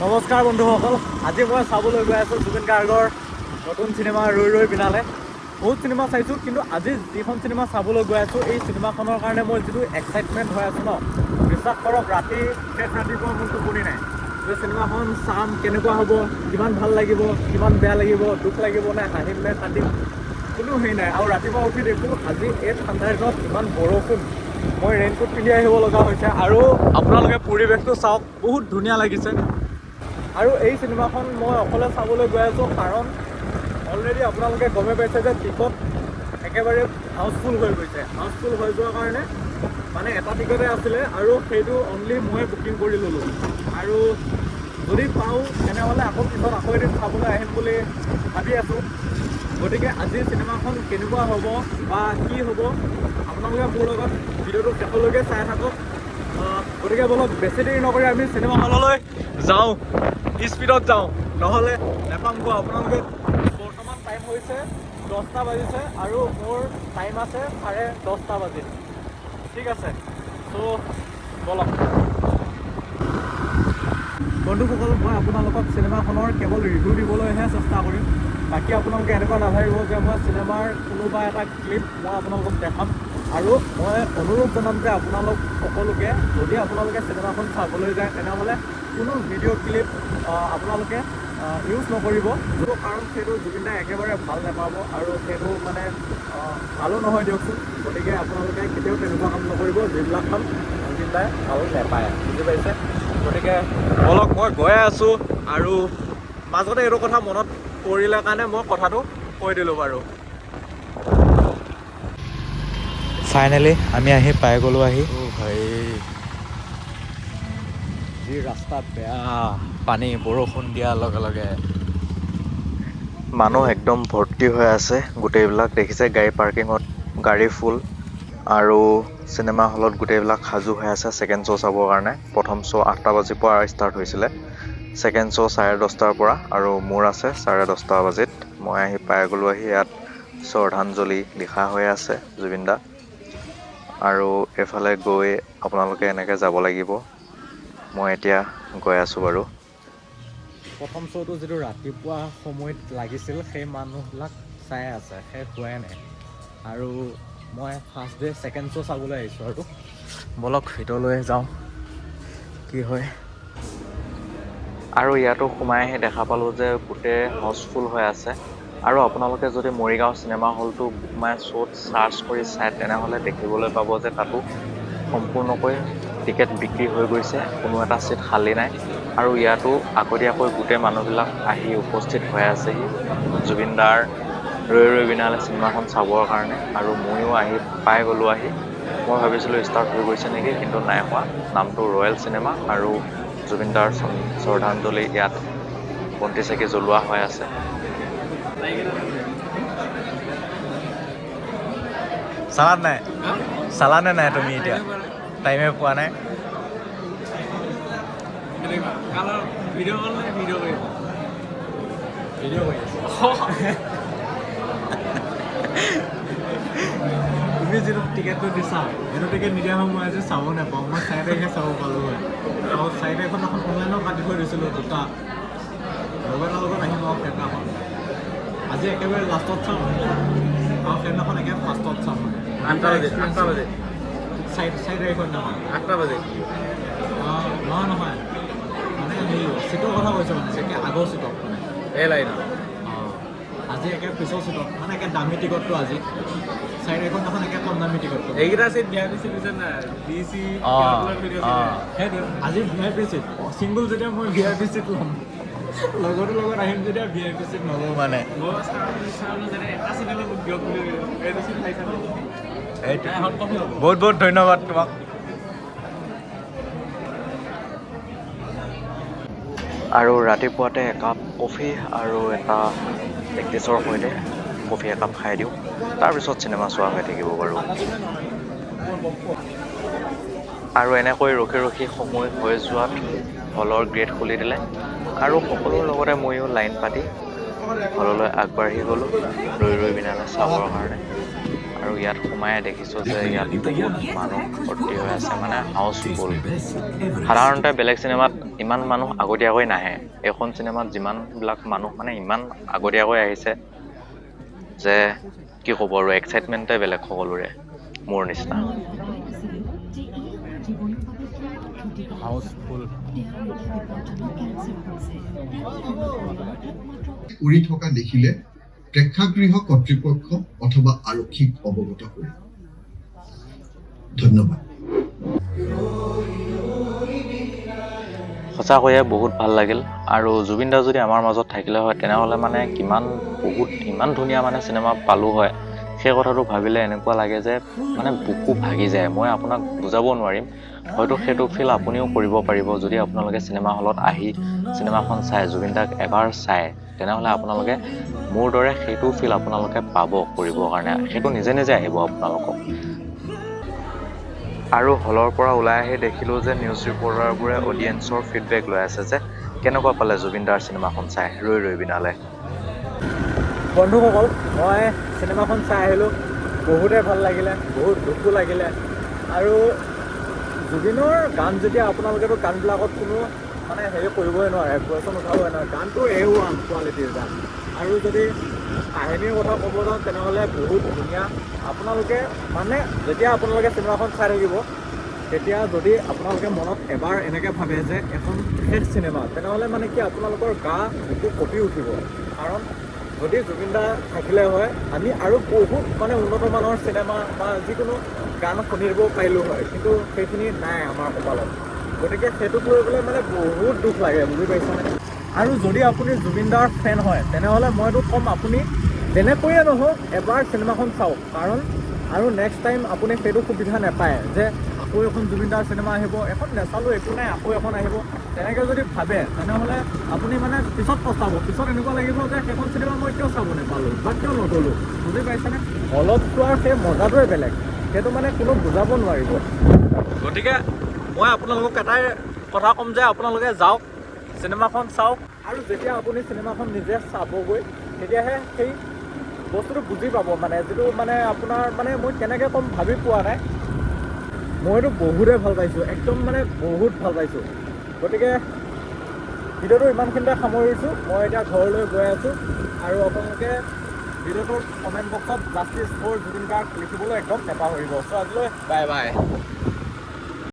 নমস্কাৰ বন্ধুসকল, আজি মই চাবলৈ গৈ আছোঁ জুবিন গাৰ্গৰ নতুন চিনেমা ৰৈ ৰৈ বিনালে। বহুত চিনেমা চাইছোঁ, কিন্তু আজি যিখন চিনেমা চাবলৈ গৈ আছোঁ এই চিনেমাখনৰ কাৰণে মই যিটো এক্সাইটমেণ্ট হৈ আছোঁ ন, বিশ্বাস কৰক শেষ ৰাতিপুৱা মোৰ টোপনি নাই। যে চিনেমাখন চাম, কেনেকুৱা হ'ব, কিমান ভাল লাগিব, কিমান বেয়া লাগিব, দুখ লাগিব নে হাঁহিম নে কান্দিম, কোনো হেৰি নাই। আৰু ৰাতিপুৱা উঠি দেখোঁ আজি এই ঠাণ্ডা দিনত ইমান বৰষুণ, মই ৰেইনকোট পিন্ধি আহিব লগা হৈছে। আৰু আপোনালোকে পৰিৱেশটো চাওক, বহুত ধুনীয়া লাগিছে। আৰু এই চিনেমাখন মই অকলে চাবলৈ গৈ আছোঁ, কাৰণ অলৰেডি আপোনালোকে গমে পাইছে যে টিকট একেবাৰে হাউচফুল হৈ গৈছে। হাউচফুল হৈ যোৱাৰ কাৰণে মানে এটা টিকটে আছিলে, আৰু সেইটো অনলি মই বুকিং কৰি ল'লোঁ। আৰু যদি পাওঁ তেনেহ'লে আকৌ এদিন চাবলৈ আহিম বুলি ভাবি আছোঁ। গতিকে আজি চিনেমাখন কেনেকুৱা হ'ব বা কি হ'ব, আপোনালোকে মোৰ লগত ভিডিঅ'টো শেষলৈকে চাই থাকক। গতিকে বলক বেছি দেৰি নকৰি আমি চিনেমা হললৈ যাওঁ, স্পীডত যাওঁ, নহ'লে নেপামগৈ। আপোনালোকে বৰ্তমান টাইম হৈছে 10টা বাজিছে আৰু মোৰ টাইম আছে 10:30 বাজিল। ঠিক আছে, চ' বলক। বন্ধুসকল, মই আপোনালোকক চিনেমাখনৰ কেৱল ৰিভিউ দিবলৈহে চেষ্টা কৰিম। বাকী আপোনালোকে এনেকুৱা নাভাবিব যে মই চিনেমাৰ কোনোবা এটা ক্লিপ মই আপোনালোকক দেখাম। আৰু মই অনুৰোধ জনাম যে আপোনালোক সকলোকে, যদি আপোনালোকে চিনেমাখন চাবলৈ যায় তেনেহ'লে কোনো ভিডিঅ' ক্লিপ আপোনালোকে ইউজ নকৰিব, কাৰণ সেইটো জুবিন দাই একেবাৰে ভাল নাপাব আৰু সেইটো মানে ভালো নহয় দিয়কচোন। গতিকে আপোনালোকে কেতিয়াও তেনেকুৱা কাম নকৰিব যিবিলাক কাম জুবিন দাই ভাল নাপায়, বুজি পাইছে? গতিকে বলক, মই গৈয়ে আছোঁ। আৰু মাজতে এইটো কথা মনত পৰিলে কাৰণে মই কথাটো কৈ দিলোঁ বাৰু। ফাইনেলি আমি পাই গ'লোঁ। ভাই, যি ৰাস্তা বেয়া, পানী বৰষুণ দিয়াৰ লগে লগে মানুহ একদম ভৰ্তি হৈ আছে। গোটেইবিলাক দেখিছে, গাড়ী পাৰ্কিঙত গাড়ী ফুল। আৰু চিনেমা হলত গোটেইবিলাক সাজু হৈ আছে ছেকেণ্ড শ্ব' চাবৰ কাৰণে। প্ৰথম শ্ব' 8টা বাজিৰ পৰা ষ্টাৰ্ট হৈছিলে, ছেকেণ্ড শ্ব' 10:30 পৰা, আৰু মোৰ আছে 10:30 বাজিত। মই পাই গ'লোঁ। ইয়াত শ্ৰদ্ধাঞ্জলি লিখা হৈ আছে জুবিন দা। আৰু এইফালে গৈ আপোনালোকে এনেকৈ যাব লাগিব। মই এতিয়া গৈ আছোঁ বাৰু। প্ৰথম শ্ব'টো যিটো ৰাতিপুৱা সময়ত লাগিছিল, সেই মানুহবিলাক চাই আছে, শেষ হোৱাই নাই। আৰু মই ফাৰ্ষ্ট ডে ছেকেণ্ড শ্ব' চাবলৈ আহিছোঁ। আৰু বলক ভিতৰলৈ যাওঁ, কি হয়। আৰু ইয়াতো সোমাই আহি দেখা পালোঁ যে গোটেই হাউচফুল হৈ আছে। আৰু আপোনালোকে যদি মৰিগাঁও চিনেমা হলটো বুক মাই শ্ব'ত চাৰ্চ কৰি চায় তেনেহ'লে দেখিবলৈ পাব যে তাতো সম্পূৰ্ণকৈ টিকেট বিক্ৰী হৈ গৈছে, কোনো এটা ছিট খালী নাই। আৰু ইয়াতো আগতীয়াকৈ গোটেই মানুহবিলাক আহি উপস্থিত হৈ আছেহি জুবিন দাৰ ৰৈ ৰৈ বিনালে চিনেমাখন চাবৰ কাৰণে। আৰু ময়ো পাই গ'লোঁ। মই ভাবিছিলোঁ ষ্টাৰ্ট হৈ গৈছে নেকি, কিন্তু নাই হোৱা। নামটো ৰয়েল চিনেমা, আৰু জুবিন দাৰ শ্ৰদ্ধাঞ্জলি ইয়াত বন্তি চাকি জ্বলোৱা হৈ আছে। চালানে নাই তুমি? এতিয়া টাইমে পোৱা নাই। তুমি যিটো টিকেটটো দিছা, সেইটো টিকেট নিদিয়া হয় মই আজি চাব নাপাওঁ। মই 4 তাৰিখে চাব পালোঁ হয়। আৰু 4 তাৰিখত এখন অনলাইনত কাটি থৈ দিছিলোঁ দুটা। মোবাইলৰ লগত আহিম আৰু সেইদিনাখন আজি একেবাৰে লাষ্টত চাম, আৰু সেইদিনাখন একেবাৰে ফাৰ্ষ্টত চাম। 8টা বাজি 4 তাৰিখৰ দিনাখন 8টা বাজি। নহয়, মানে হেৰি চিটৰ কথা কৈছোঁ, মানে একে আগৰ চিটত, মানে এই লাইনত। আজি একে পিছৰ চিটত, মানে একে দামী টিকটটো আজি 4 তাৰিখৰ দিনাখন একে কম দামী টিকটটো। এইকেইটা চিট VIP চিট দিছে নাই? DC সেইটো আজি VIP চিট চিংগুল। যেতিয়া মই VIP চিট ল'ম, লগৰটোৰ লগত আহিম, যেতিয়া VIP চিট নলওঁ মানে। বহুত বহুত ধন্যবাদ তোমাক। আৰু ৰাতিপুৱাতে একাপ কফি আৰু এটা প্ৰেক্টিছৰ সৈতে কফি একাপ খাই দিওঁ, তাৰপিছত চিনেমা চোৱা হৈ থাকিব বাৰু। আৰু এনেকৈ ৰখি ৰখি সময় হৈ যোৱাত হলৰ গেট খুলি দিলে, আৰু সকলোৰ লগতে ময়ো লাইন পাতি হললৈ আগবাঢ়ি গ'লোঁ ৰৈ ৰৈ বিনালে চাবৰ কাৰণে। আৰু ইয়াত সোমাই দেখিছোঁ যে ইয়াত বহুত মানুহ ভৰ্তি হৈ আছে, মানে হাউচফুল। সাধাৰণতে বেলেগ চিনেমাত ইমান মানুহ আগতীয়াকৈ নাহে, এইখন চিনেমাত যিমানবিলাক মানুহ মানে ইমান আগতীয়াকৈ আহিছে যে কি ক'ব আৰু, এক্সাইটমেণ্টে বেলেগ সকলোৰে, মোৰ নিচিনা। হাউচফুল উৰি থকা দেখিলে প্ৰেক্ষাগৃহ কৰ্তৃপক্ষ অথবা আৰক্ষীক অৱগত কৰিব। ধন্যবাদ। সঁচাকৈয়ে বহুত ভাল লাগিল। আৰু জুবিন দা যদি আমাৰ মাজত থাকিলে হয় তেনেহ'লে মানে ইমান ধুনীয়া মানে চিনেমা পালোঁ হয়, সেই কথাটো ভাবিলে এনেকুৱা লাগে যে মানে বুকু ভাগি যায়। মই আপোনাক বুজাব নোৱাৰিম, হয়তো সেইটো ফিল আপুনিও কৰিব পাৰিব যদি আপোনালোকে চিনেমা হলত আহি চিনেমাখন চাই, জুবিন দাক এবাৰ চায়, তেনেহ'লে আপোনালোকে মোৰ দৰে সেইটো ফিল আপোনালোকে পাব কৰিবৰ কাৰণে, সেইটো নিজে নিজে আহিব আপোনালোকক। আৰু হলৰ পৰা ওলাই আহি দেখিলোঁ যে নিউজ ৰিপৰ্টাৰবোৰে অডিয়েন্সৰ ফিডবেক লৈ আছে যে কেনেকুৱা পালে জুবিন দাৰ চিনেমাখন চাই, ৰৈ ৰৈ বিনালে। বন্ধুসকল, মই চিনেমাখন চাই আহিলোঁ, বহুতেই ভাল লাগিলে, বহুত দুখো লাগিলে। আৰু জুবিনৰ গান যেতিয়া আপোনালোকেতো গানবিলাকত কোনো মানে হেৰি কৰিবই নোৱাৰে, কুৱেশ্যন উঠাবই নোৱাৰে, গানটো A1 কোৱালিটিৰ গান। আৰু যদি কাহিনীৰ কথা ক'ব যাওঁ তেনেহ'লে বহুত ধুনীয়া। আপোনালোকে মানে যেতিয়া আপোনালোকে চিনেমাখন চাই থাকিব, তেতিয়া যদি আপোনালোকে মনত এবাৰ এনেকৈ ভাবে যে এখন শেষ চিনেমা, তেনেহ'লে মানে কি আপোনালোকৰ গা বুকু কঁপি উঠিব। কাৰণ যদি জুবিন দা থাকিলে হয় আমি আৰু বহুত মানে উন্নত মানৰ চিনেমা বা যিকোনো গান শুনিব পাৰিলোঁ হয়, কিন্তু সেইখিনি নাই আমাৰ কপালত। গতিকে সেইটোক লৈ পেলাই মানে বহুত দুখ লাগে, বুজি পাইছেনে? আৰু যদি আপুনি জুবিন দাৰ ফেন হয় তেনেহ'লে মইতো ক'ম আপুনি যেনেকৈয়ে নহওক এবাৰ চিনেমাখন চাওক। কাৰণ আৰু নেক্সট টাইম আপুনি সেইটো সুবিধা নাপায় যে আকৌ এখন জুবিন দাৰ চিনেমা আহিব, এখন নেচালোঁ একো নাই আকৌ এখন আহিব, তেনেকৈ যদি ভাবে তেনেহ'লে আপুনি মানে পিছত পস্তাব। পিছত এনেকুৱা লাগিব যে সেইখন চিনেমা মই কিয় চাব নাপালোঁ বা কিয় নগ'লোঁ, বুজি পাইছেনে? হলত চোৱাৰ সেই মজাটোৱে বেলেগ, সেইটো মানে কোনো বুজাব নোৱাৰিব। গতিকে মই আপোনালোকক এটাই কথা ক'ম যে আপোনালোকে যাওক, চিনেমাখন চাওক, আৰু যেতিয়া আপুনি চিনেমাখন নিজে চাবগৈ তেতিয়াহে সেই বস্তুটো বুজি পাব, মানে যিটো মানে আপোনাৰ মানে মই কেনেকৈ ক'ম ভাবি পোৱা নাই। মইতো বহুতেই ভাল পাইছোঁ, একদম মানে বহুত ভাল পাইছোঁ। গতিকে ভিডিঅ'টো ইমানখিনিতে সামৰিছোঁ, মই এতিয়া ঘৰলৈ গৈ আছোঁ। আৰু আপোনালোকে ভিডিঅ'টোৰ কমেণ্ট বক্সত জাষ্টিছ ফৰ জুবিন গাৰ্গ লিখিবলৈ একদম নাপাহৰিব। চ' আজিলৈ বাই বাই।